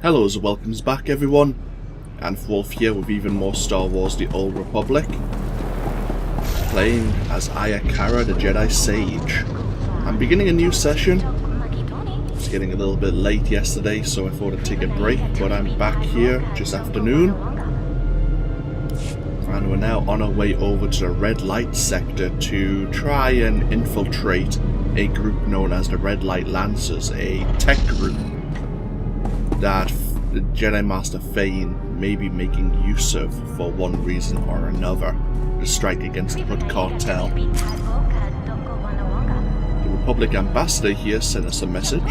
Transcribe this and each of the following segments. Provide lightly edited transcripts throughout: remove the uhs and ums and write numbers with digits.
Hello and welcomes back everyone, AnthWolf here with even more Star Wars The Old Republic, playing as Ayakara the Jedi Sage. I'm beginning a new session. It's getting a little bit late yesterday, so I thought I'd take a break, but I'm back here just afternoon. And we're now on our way over to the Red Light sector to try and infiltrate a group known as the Red Light Lancers, a tech group that the Jedi Master Thane may be making use of for one reason or another to strike against the Hood Cartel. The Republic Ambassador here sent us a message.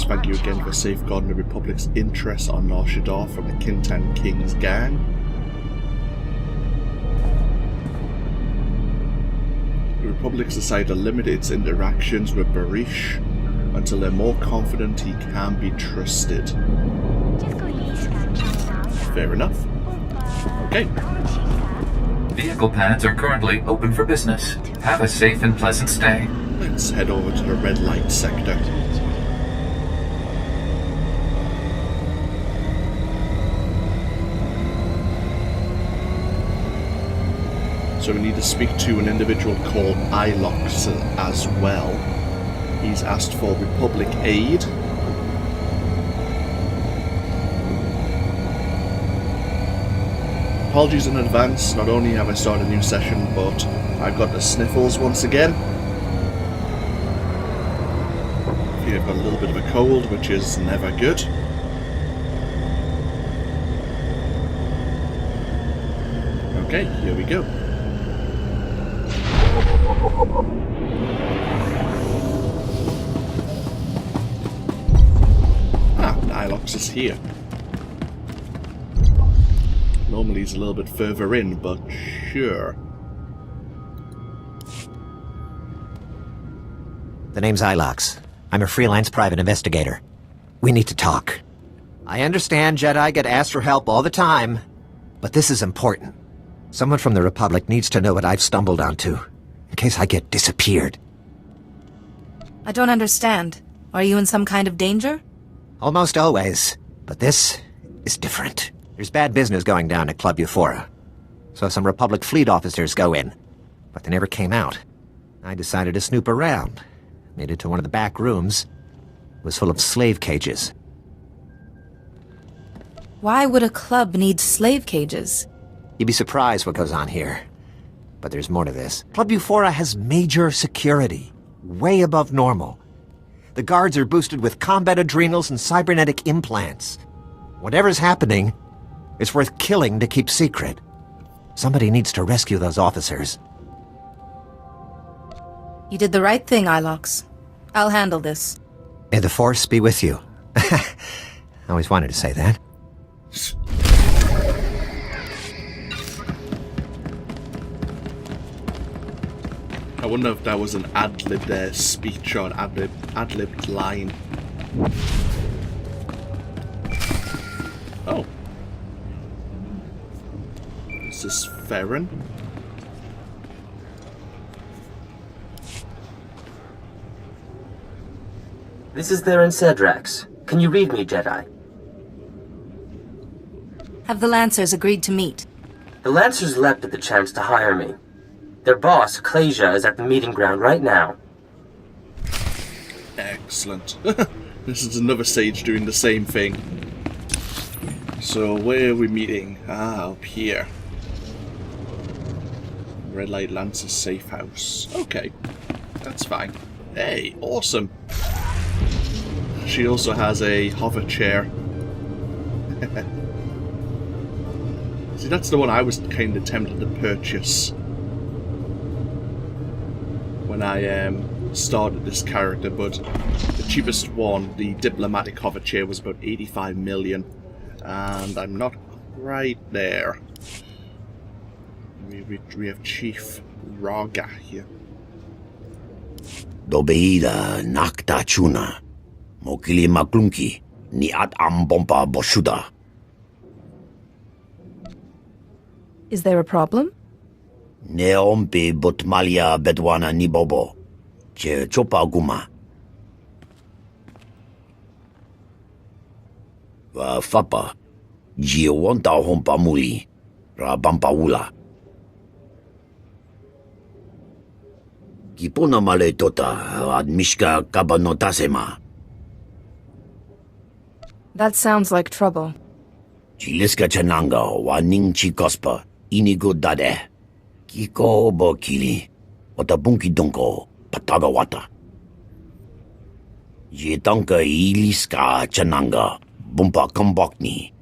Thank you again for safeguarding the Republic's interests on Nar Shaddaa from the Kintan King's gang. The Republic's decided to limit its interactions with Barish until they're more confident he can be trusted. Fair enough. Okay. Vehicle pads are currently open for business. Have a safe and pleasant stay. Let's head over to the Red Light sector. So we need to speak to an individual called Ilox as well. He's asked for Republic aid. Apologies in advance, not only have I started a new session, but I've got the sniffles once again. I feel I've got a little bit of a cold, which is never good. Okay, here we go. Nilox is here. Normally he's a little bit further in, but sure. The name's Ilox. I'm a freelance private investigator. We need to talk. I understand Jedi get asked for help all the time, but this is important. Someone from the Republic needs to know what I've stumbled onto, in case I get disappeared. I don't understand. Are you in some kind of danger? Almost always, but this is different. There's bad business going down at Club Ufora. So some Republic fleet officers go in, but they never came out. I decided to snoop around. Made it to one of the back rooms. It was full of slave cages. Why would a club need slave cages? You'd be surprised what goes on here. But there's more to this. Club Ufora has major security, way above normal. The guards are boosted with combat adrenals and cybernetic implants. Whatever's happening, it's worth killing to keep secret. Somebody needs to rescue those officers. You did the right thing, Ilox. I'll handle this. May the Force be with you. I always wanted to say that. I wonder if that was an ad-libbed speech or an ad-libbed line. Oh. Is this Farron? This is Theron Cedrax. Can you read me, Jedi? Have the Lancers agreed to meet? The Lancers leapt at the chance to hire me. Their boss, Klasia, is at the meeting ground right now. Excellent. This is another sage doing the same thing. So where are we meeting? Ah, up here. Red Light Lancer's safe house. Okay, that's fine. Hey, awesome. She also has a hover chair. See, that's the one I was kind of tempted to purchase when I started this character, but the cheapest one, the diplomatic hover chair, was about 85 million, and I'm not right there. We have Chief Raga here. Dobeida nakta chuna, mokili maklunki, ni at ambompa boshuda. Is there a problem? Neompe botmalia bedwana nibobo, che chopa guma. Fapa. Giowanta hompa muli. Ra bampaula. Kipona male tota ad mishka kabanotasema. That sounds like trouble. Chiliska chananga wa ning chikospa. Inigo dade. Kiko bokili. Otabunki donko. Patagawata. Yetanka iliska chananga. Bumpa kambokni.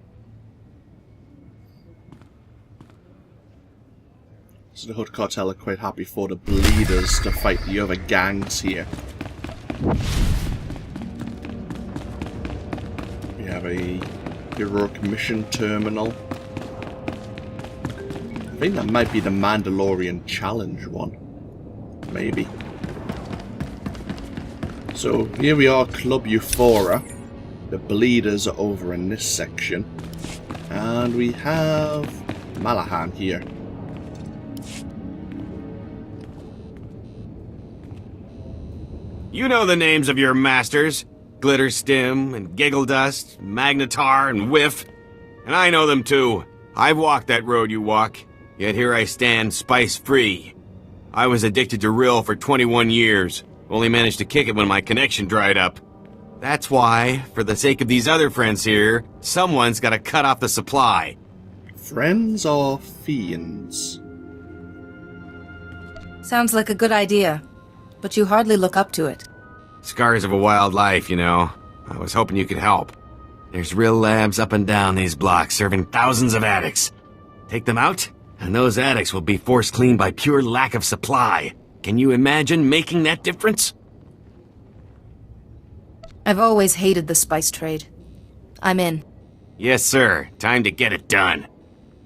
So the Hood Cartel are quite happy for the bleeders to fight the other gangs here. We have a heroic mission terminal. I think that might be the Mandalorian challenge one. Maybe. So here we are, Club Ufora. The bleeders are over in this section. And we have Malahan here. You know the names of your masters. Glitterstim and Giggledust, Magnetar and Whiff. And I know them too. I've walked that road you walk. Yet here I stand, spice-free. I was addicted to Rill for 21 years. Only managed to kick it when my connection dried up. That's why, for the sake of these other friends here, someone's gotta cut off the supply. Friends or fiends? Sounds like a good idea, but you hardly look up to it. Scars of a wild life, you know. I was hoping you could help. There's Rill labs up and down these blocks serving thousands of addicts. Take them out, and those addicts will be forced clean by pure lack of supply. Can you imagine making that difference? I've always hated the spice trade. I'm in. Yes, sir. Time to get it done.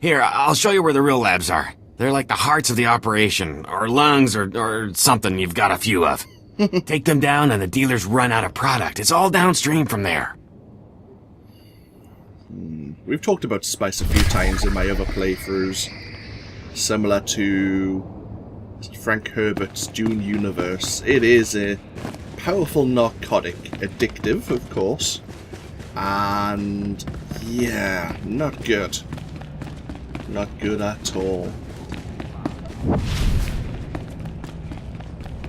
Here, I'll show you where the Rill labs are. They're like the hearts of the operation, or lungs, or something you've got a few of. Take them down and the dealers run out of product. It's all downstream from there. We've talked about spice a few times in my other playthroughs. Similar to Frank Herbert's Dune universe. It is a powerful narcotic. Addictive, of course. And yeah, not good. Not good at all.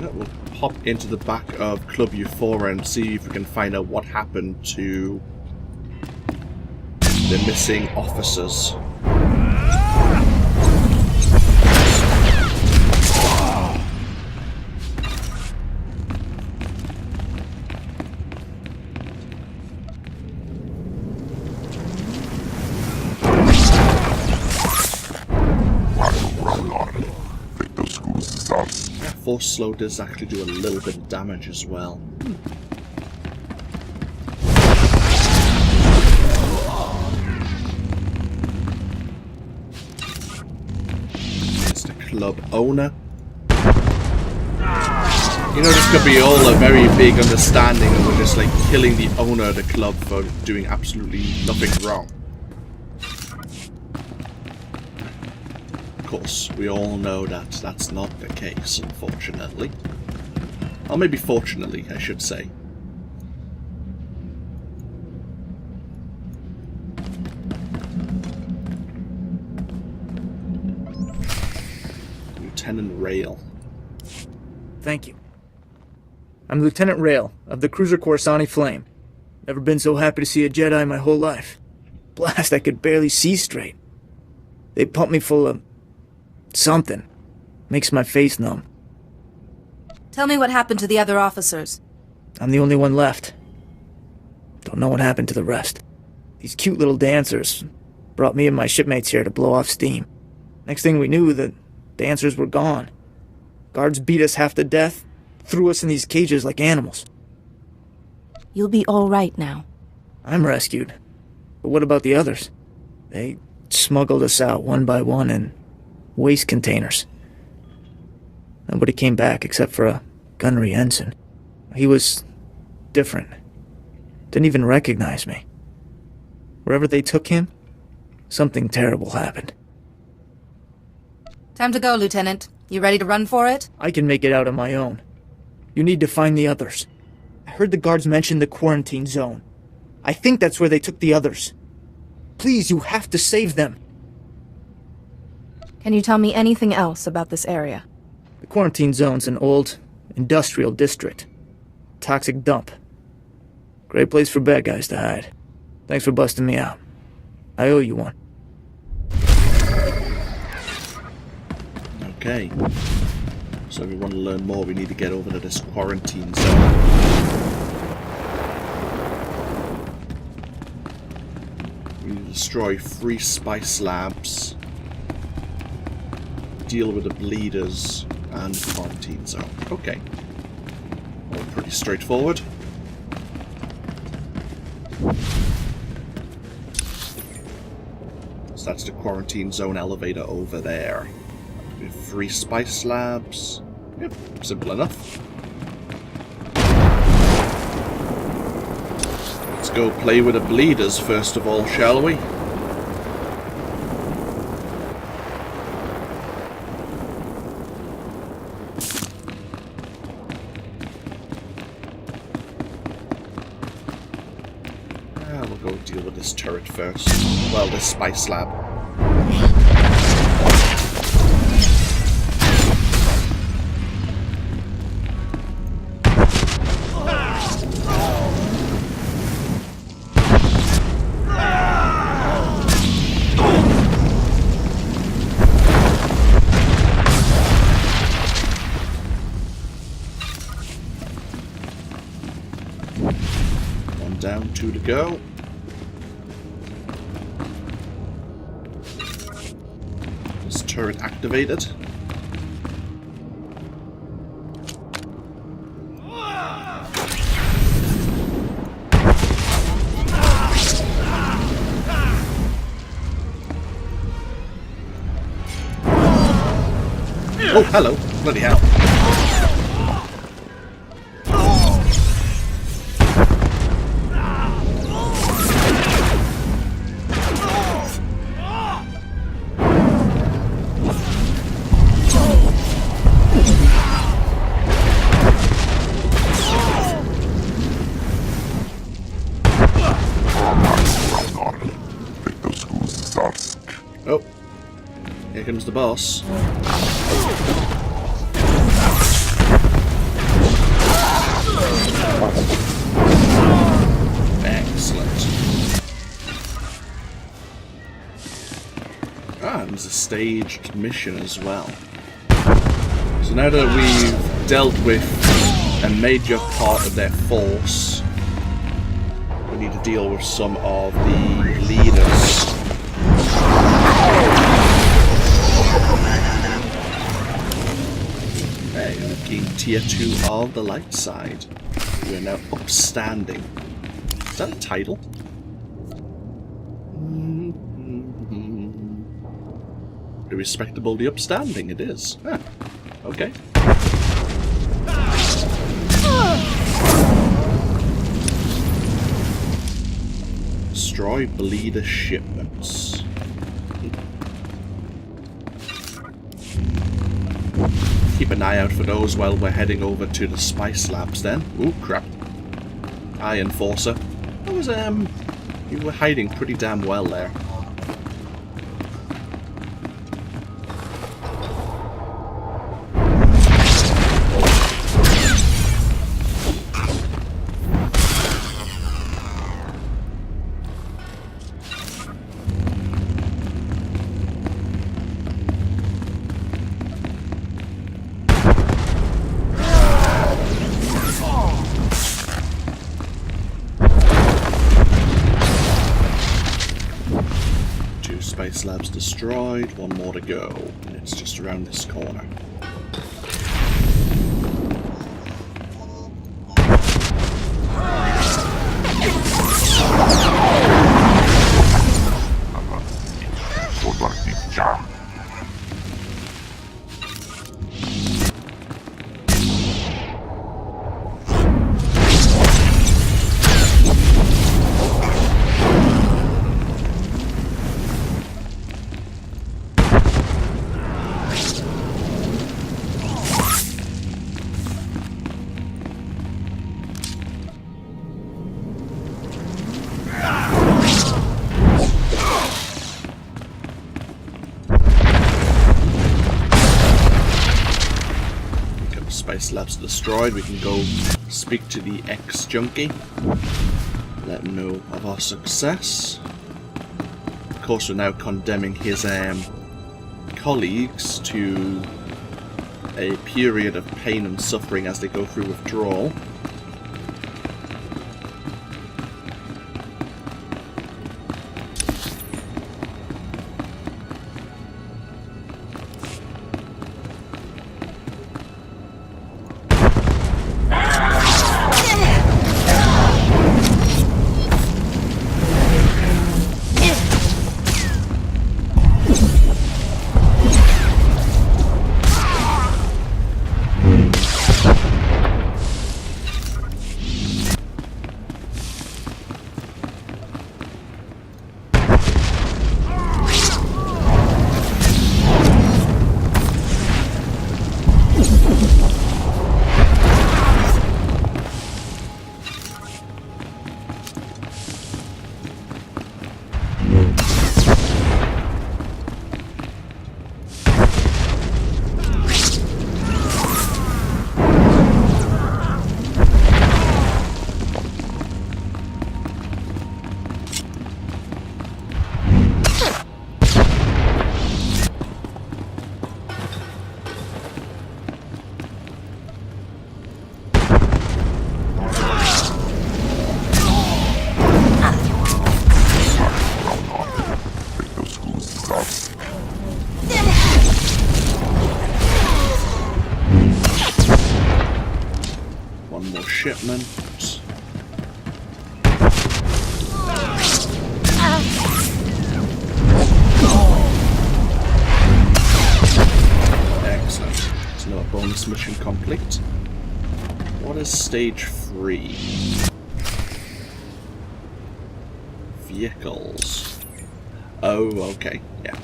We'll hop into the back of Club Ufora and see if we can find out what happened to the missing officers. Force slow does actually do a little bit of damage as well. It's the club owner. You know, this could be all a very big understanding and we're just like killing the owner of the club for doing absolutely nothing wrong. Of course, we all know that that's not the case, unfortunately. Or maybe fortunately, I should say. Lieutenant Rail. Thank you. I'm Lieutenant Rail, of the cruiser Coruscant Flame. Never been so happy to see a Jedi my whole life. Blast, I could barely see straight. They pumped me full of something. Makes my face numb. Tell me what happened to the other officers. I'm the only one left. Don't know what happened to the rest. These cute little dancers brought me and my shipmates here to blow off steam. Next thing we knew, the dancers were gone. Guards beat us half to death, threw us in these cages like animals. You'll be all right now. I'm rescued. But what about the others? They smuggled us out one by one in waste containers. Nobody came back except for a gunnery ensign. He was different. Didn't even recognize me. Wherever they took him, something terrible happened. Time to go, Lieutenant. You ready to run for it? I can make it out on my own. You need to find the others. I heard the guards mention the quarantine zone. I think that's where they took the others. Please, you have to save them. Can you tell me anything else about this area? The quarantine zone's an old, industrial district. Toxic dump. Great place for bad guys to hide. Thanks for busting me out. I owe you one. Okay. So if we want to learn more, we need to get over to this quarantine zone. We need to destroy 3 spice labs, deal with the bleeders, and the quarantine zone. Okay. All pretty straightforward. So that's the quarantine zone elevator over there. We have 3 spice labs. Yep, simple enough. Let's go play with the bleeders first of all, shall we? We'll go deal with this turret first. Well, this spice lab. One down, 2 to go. Turret activated. Oh, hello. Bloody hell. Oh, here comes the boss. Excellent. Ah, and there's a staged mission as well. So now that we've dealt with a major part of their force, we need to deal with some of the leaders. Hey, we've gained tier 2 of the light side. We are now upstanding. Is that a title? The respectable, the upstanding, it is. Huh. Okay. Destroy bleeder shipments. Keep an eye out for those while we're heading over to the spice labs then. Ooh, crap. Hi, Enforcer. That was, you were hiding pretty damn well there. Space labs destroyed, 1 more to go, and it's just around this corner. Lab's destroyed. We can go speak to the ex-junkie. Let him know of our success. Of course, we're now condemning his colleagues to a period of pain and suffering as they go through withdrawal. Shipment. Excellent. It's another bonus mission complete. What is stage 3? Vehicles. Oh, okay. Yeah.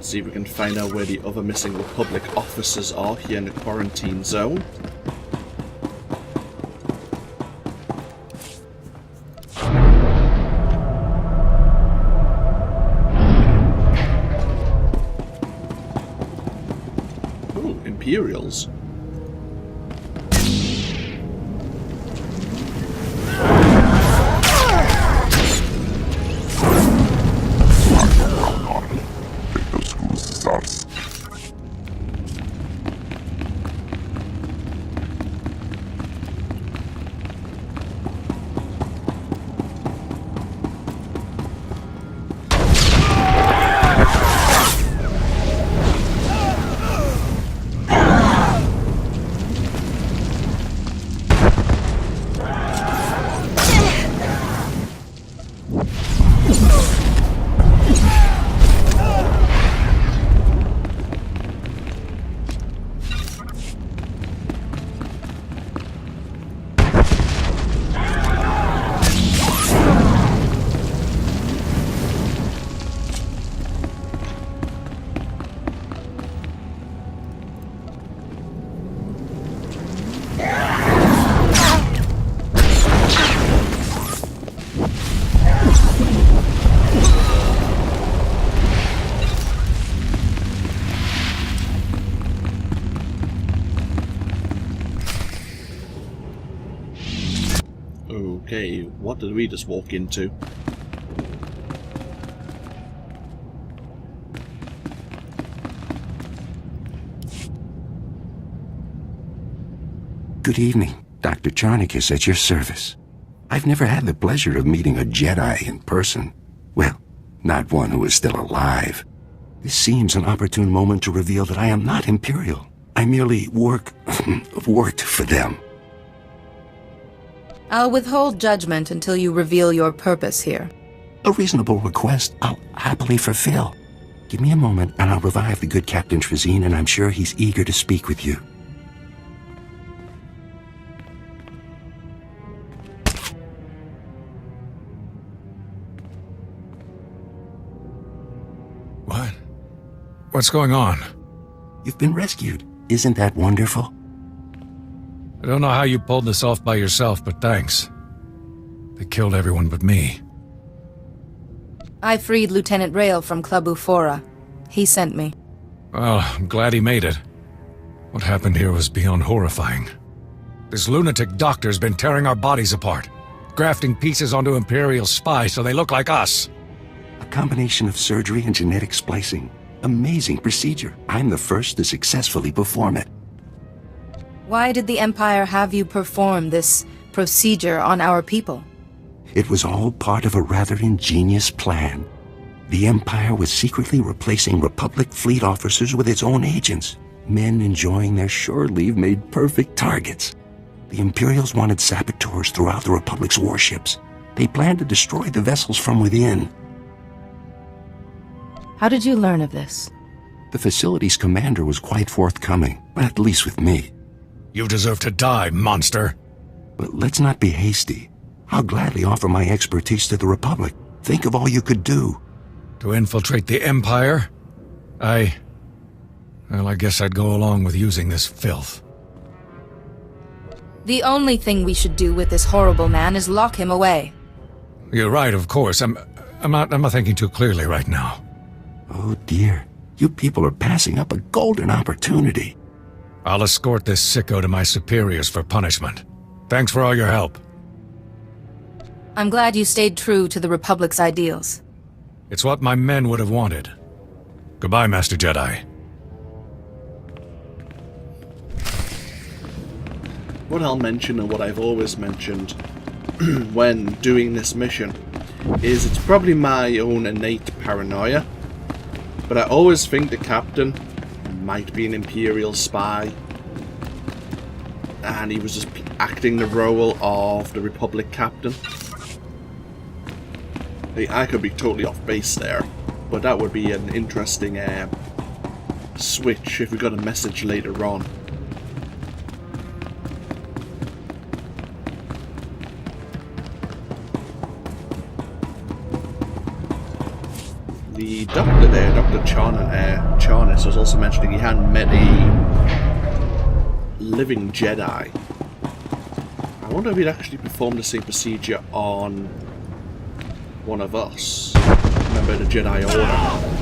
See if we can find out where the other missing Republic officers are here in the quarantine zone. Ooh, Imperials. Okay, what did we just walk into? Good evening. Dr. Charnick is at your service. I've never had the pleasure of meeting a Jedi in person. Well, not one who is still alive. This seems an opportune moment to reveal that I am not Imperial. I merely worked for them. I'll withhold judgment until you reveal your purpose here. A reasonable request I'll happily fulfill. Give me a moment and I'll revive the good Captain Trazine, and I'm sure he's eager to speak with you. What? What's going on? You've been rescued. Isn't that wonderful? I don't know how you pulled this off by yourself, but thanks. They killed everyone but me. I freed Lieutenant Rail from Club Ufora. He sent me. Well, I'm glad he made it. What happened here was beyond horrifying. This lunatic doctor's been tearing our bodies apart, grafting pieces onto Imperial spies so they look like us. A combination of surgery and genetic splicing. Amazing procedure. I'm the first to successfully perform it. Why did the Empire have you perform this procedure on our people? It was all part of a rather ingenious plan. The Empire was secretly replacing Republic fleet officers with its own agents. Men enjoying their shore leave made perfect targets. The Imperials wanted saboteurs throughout the Republic's warships. They planned to destroy the vessels from within. How did you learn of this? The facility's commander was quite forthcoming, at least with me. You deserve to die, monster. But let's not be hasty. I'll gladly offer my expertise to the Republic. Think of all you could do. To infiltrate the Empire? Well, I guess I'd go along with using this filth. The only thing we should do with this horrible man is lock him away. You're right, of course. I'm not thinking too clearly right now. Oh dear, you people are passing up a golden opportunity. I'll escort this sicko to my superiors for punishment. Thanks for all your help. I'm glad you stayed true to the Republic's ideals. It's what my men would have wanted. Goodbye, Master Jedi. What I'll mention, and what I've always mentioned when doing this mission, is it's probably my own innate paranoia, but I always think the captain might be an Imperial spy, and he was just acting the role of the Republic captain. I could be totally off base there, but that would be an interesting switch if we got a message later on. The doctor there, Dr. Charnas, was also mentioning he hadn't met a living Jedi. I wonder if he'd actually performed the same procedure on one of us. Remember the Jedi Order?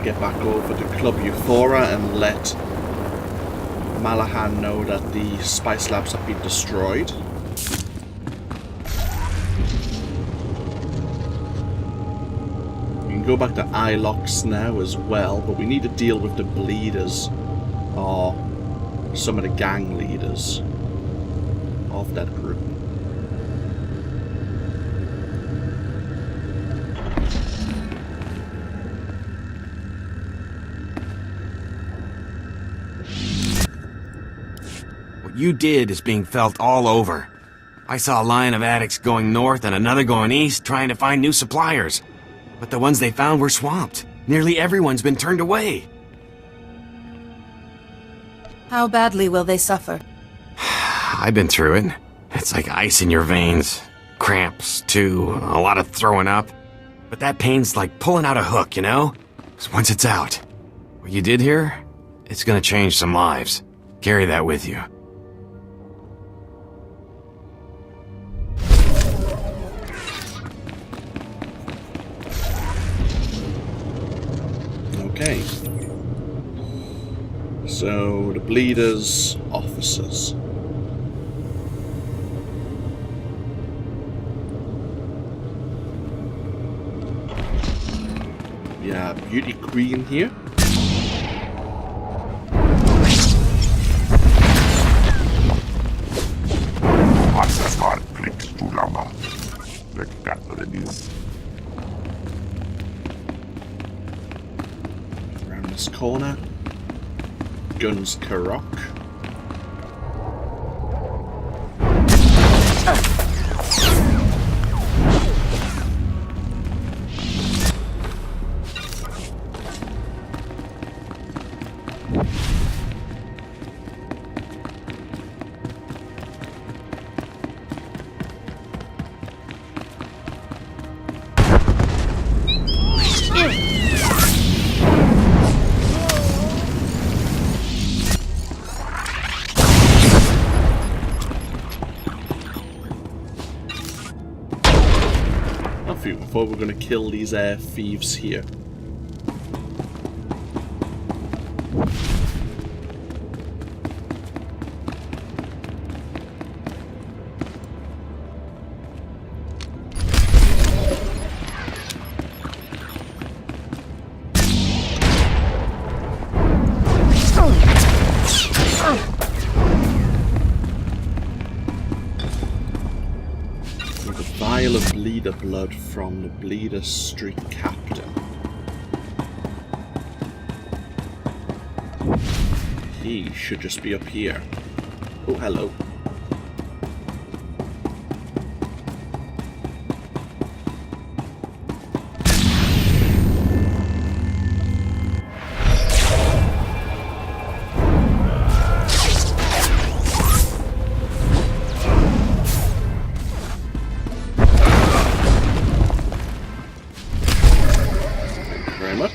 Get back over to Club Ufora and let Malahan know that the spice labs have been destroyed. We can go back to Ilox now as well, but we need to deal with the bleeders, or some of the gang leaders of that group. What you did is being felt all over. I saw a line of addicts going north and another going east trying to find new suppliers. But the ones they found were swamped. Nearly everyone's been turned away. How badly will they suffer? I've been through it. It's like ice in your veins. Cramps, too. A lot of throwing up. But that pain's like pulling out a hook, you know? 'Cause once it's out, what you did here, it's gonna change some lives. Carry that with you. Okay. So, the bleeders, officers. Yeah, Beauty Queen here. Around this corner. Guns Karok. before we're going to kill these thieves here. Of bleeder blood from the Bleeder Street Captain. He should just be up here. Oh, hello.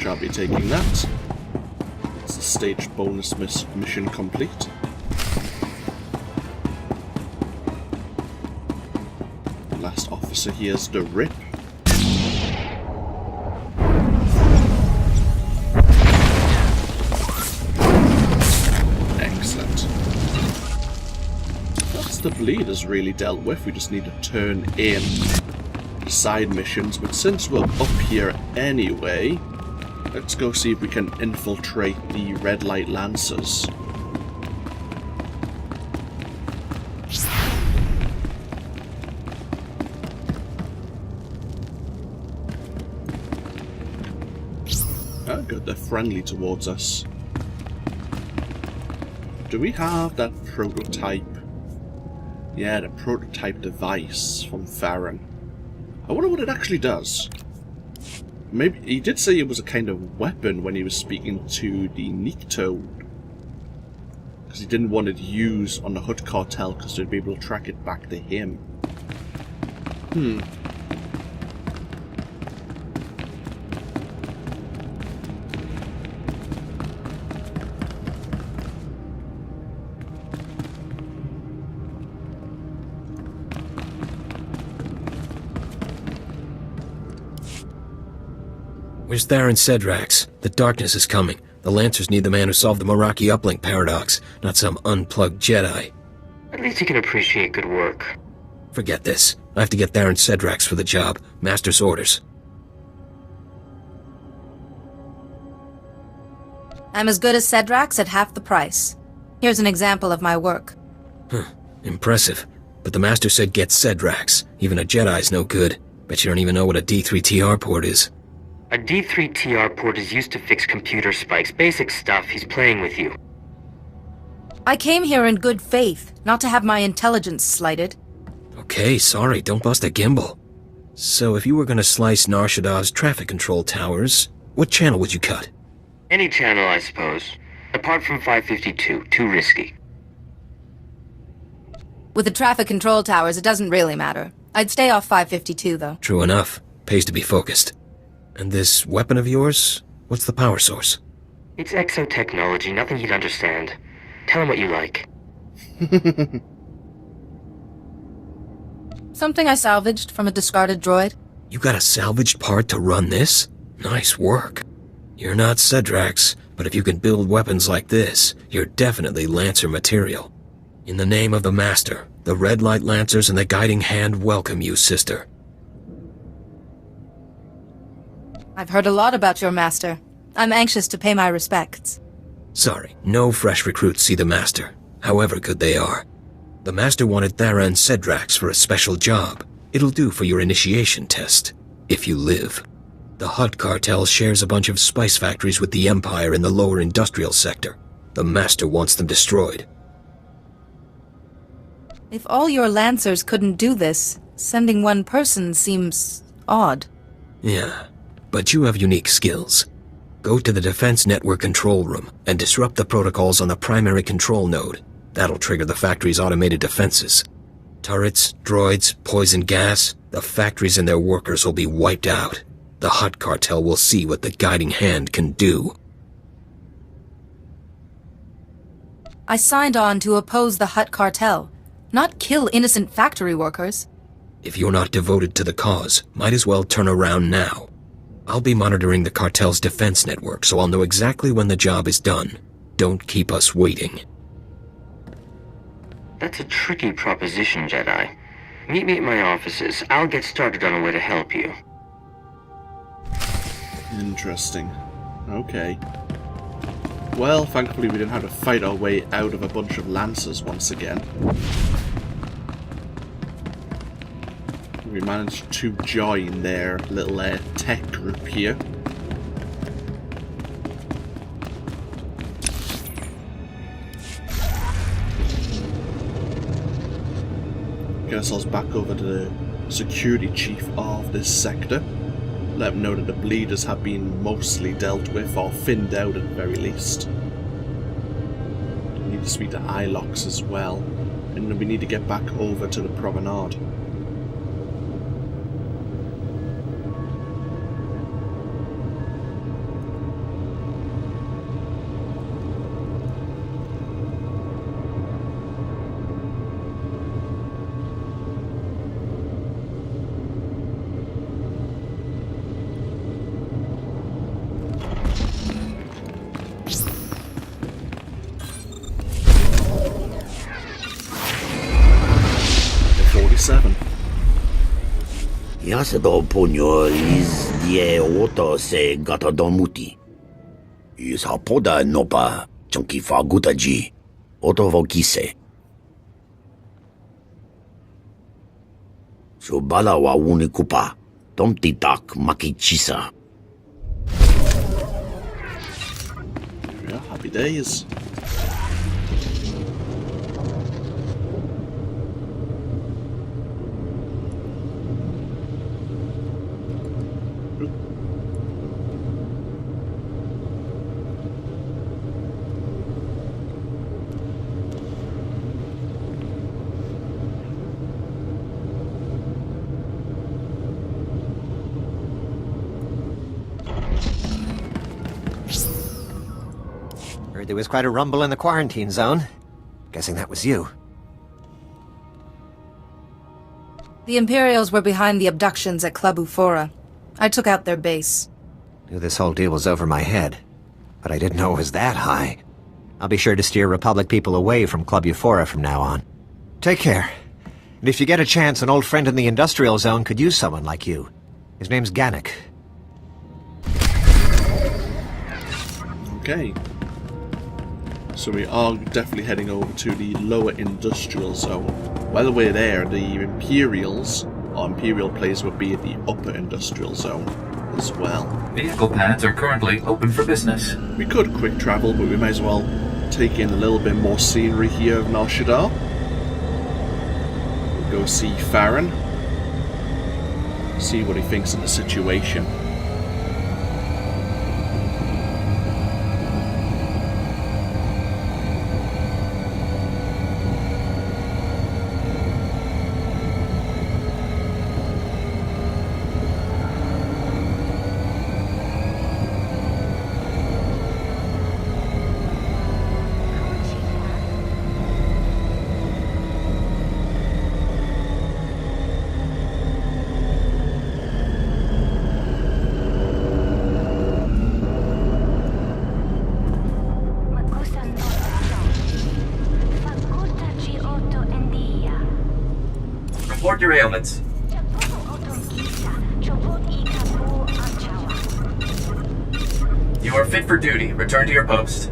I'll be taking that. It's a staged bonus mission complete. The last officer here's the Rip. Excellent. That's the bleeders really dealt with. We just need to turn in the side missions, but since we're up here anyway, let's go see if we can infiltrate the Red Light Lancers. Oh good, they're friendly towards us. Do we have that prototype? Yeah, the prototype device from Farron. I wonder what it actually does. Maybe he did say it was a kind of weapon when he was speaking to the Nikto. Because he didn't want it used on the Hood Cartel because they'd be able to track it back to him. Where's Theron Cedrax? The darkness is coming. The Lancers need the man who solved the Meraki uplink paradox, not some unplugged Jedi. At least you can appreciate good work. Forget this. I have to get Theron Cedrax for the job. Master's orders. I'm as good as Cedrax at half the price. Here's an example of my work. Impressive. But the Master said get Cedrax. Even a Jedi's no good. Bet you don't even know what a D3TR port is. A D3TR port is used to fix computer spikes. Basic stuff. He's playing with you. I came here in good faith, not to have my intelligence slighted. Okay, sorry, don't bust a gimbal. So if you were gonna slice Nar Shaddaa's traffic control towers, what channel would you cut? Any channel, I suppose. Apart from 552. Too risky. With the traffic control towers, it doesn't really matter. I'd stay off 552, though. True enough. Pays to be focused. And this weapon of yours? What's the power source? It's exotechnology, nothing you'd understand. Tell him what you like. Something I salvaged from a discarded droid. You got a salvaged part to run this? Nice work. You're not Cedrax, but if you can build weapons like this, you're definitely Lancer material. In the name of the Master, the Red Light Lancers and the Guiding Hand welcome you, sister. I've heard a lot about your master. I'm anxious to pay my respects. Sorry, no fresh recruits see the Master, however good they are. The Master wanted Theron Cedrax for a special job. It'll do for your initiation test, if you live. The Hutt Cartel shares a bunch of spice factories with the Empire in the lower industrial sector. The Master wants them destroyed. If all your Lancers couldn't do this, sending one person seems odd. Yeah, but you have unique skills. Go to the Defense Network control room and disrupt the protocols on the primary control node. That'll trigger the factory's automated defenses. Turrets, droids, poison gas, the factories and their workers will be wiped out. The Hutt Cartel will see what the Guiding Hand can do. I signed on to oppose the Hutt Cartel, not kill innocent factory workers. If you're not devoted to the cause, might as well turn around now. I'll be monitoring the cartel's defense network, so I'll know exactly when the job is done. Don't keep us waiting. That's a tricky proposition, Jedi. Meet me at my offices. I'll get started on a way to help you. Interesting. Okay. Well, thankfully we didn't have to fight our way out of a bunch of Lancers once again. We managed to join their little tech group here. Get ourselves back over to the security chief of this sector. Let him know that the bleeders have been mostly dealt with, or thinned out at the very least. We need to speak to Ilox as well. And then we need to get back over to the promenade. Yasedo ponyo is die oto se gata domuti. Is hapoda nopa chunki fagutaji oto vokise. Subala wa unikupa tomtitak makichisa. Yeah, happy days. Heard there was quite a rumble in the quarantine zone. Guessing that was you. The Imperials were behind the abductions at Club Ufora. I took out their base. Knew this whole deal was over my head, but I didn't know it was that high. I'll be sure to steer Republic people away from Club Ufora from now on. Take care. And if you get a chance, an old friend in the industrial zone could use someone like you. His name's Gannick. Okay. So we are definitely heading over to the lower industrial zone. While we're there, the Imperials, or Imperial players, would be at the upper industrial zone as well. Vehicle pads are currently open for business. We could quick travel, but we might as well take in a little bit more scenery here of Nar Shaddaa. We'll go see Farron. See what he thinks of the situation. Report your ailments. You are fit for duty. Return to your post.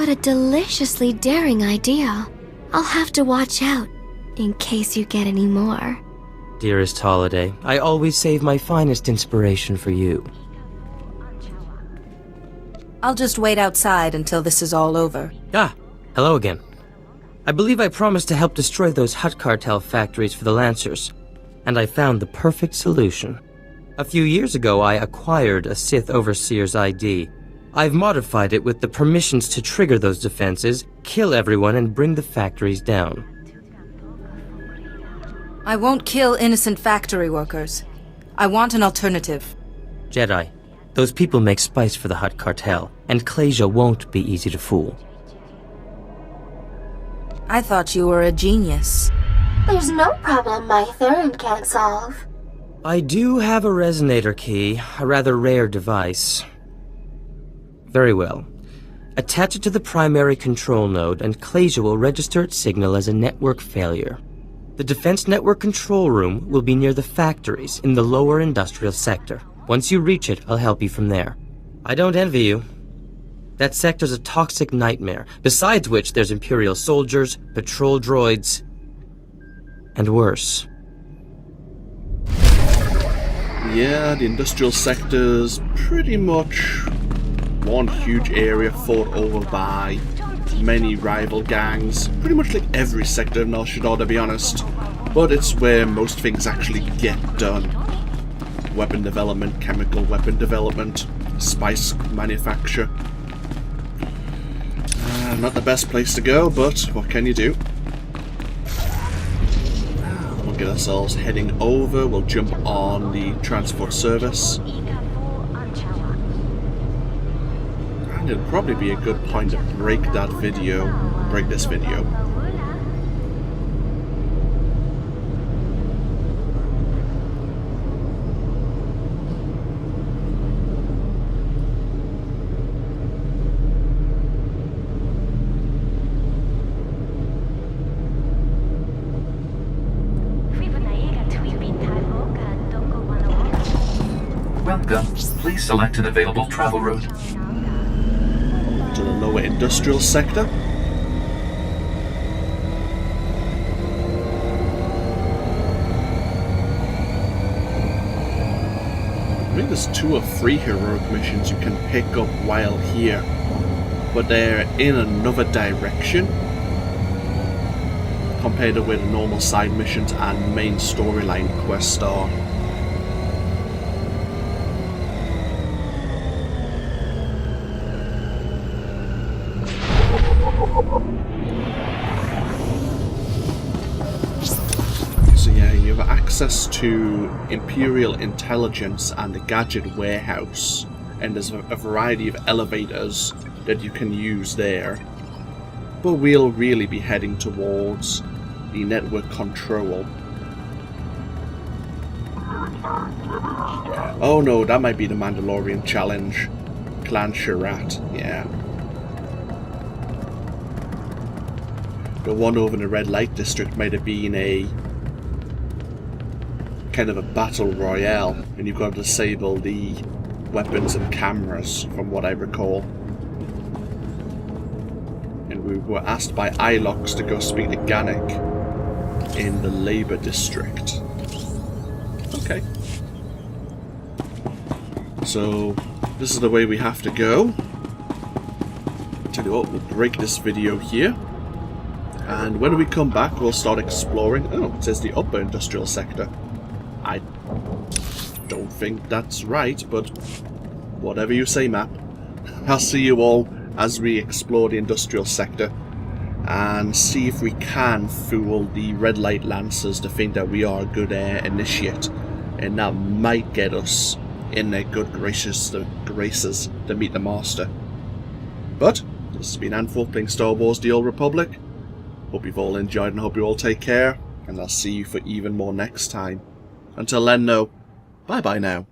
What a deliciously daring idea. I'll have to watch out, in case you get any more. Dearest Holiday, I always save my finest inspiration for you. I'll just wait outside until this is all over. Ah, hello again. I believe I promised to help destroy those Hutt cartel factories for the Lancers, and I found the perfect solution. A few years ago, I acquired a Sith Overseer's ID. I've modified it with the permissions to trigger those defenses, kill everyone, and bring the factories down. I won't kill innocent factory workers. I want an alternative. Jedi, those people make spice for the Hutt cartel, and Klasia won't be easy to fool. I thought you were a genius. There's no problem my Theron can't solve. I do have a resonator key, a rather rare device. Very well. Attach it to the primary control node, and Klasia will register its signal as a network failure. The Defense Network control room will be near the factories in the lower industrial sector. Once you reach it, I'll help you from there. I don't envy you. That sector's a toxic nightmare, besides which there's Imperial soldiers, patrol droids, and worse. Yeah, the industrial sector's pretty much one huge area fought over by many rival gangs. Pretty much like every sector of Nar Shaddaa, to be honest. But it's where most things actually get done. Weapon development, chemical weapon development, spice manufacture. Not the best place to go, but what can you do? We'll get ourselves heading over. We'll jump on the transport service. And it'll probably be a good point to break this video. Welcome. Please select an available travel route. To the lower industrial sector. I think there's 2 or 3 heroic missions you can pick up while here, but they're in another direction compared to where the normal side missions and main storyline quests are. So yeah, you have access to Imperial Intelligence and the Gadget Warehouse, and there's a variety of elevators that you can use there. But we'll really be heading towards the network control. Oh no, that might be the Mandalorian challenge. Clan Sharat, yeah. The one over in the red light district might have been a kind of a battle royale, and you've got to disable the weapons and cameras, from what I recall. And we were asked by Ilox to go speak to Ganek in the Labor District. Okay. So, this is the way we have to go. Tell you what, we'll break this video here. And when we come back, we'll start exploring. Oh, it says the upper industrial sector. I don't think that's right, but whatever you say, map. I'll see you all as we explore the industrial sector and see if we can fool the red light lancers to think that we are a good initiate, and that might get us in their good graces to meet the master. But this has been AnthWolf playing Star Wars: The Old Republic. Hope you've all enjoyed and hope you all take care, and I'll see you for even more next time. Until then, though, bye-bye now.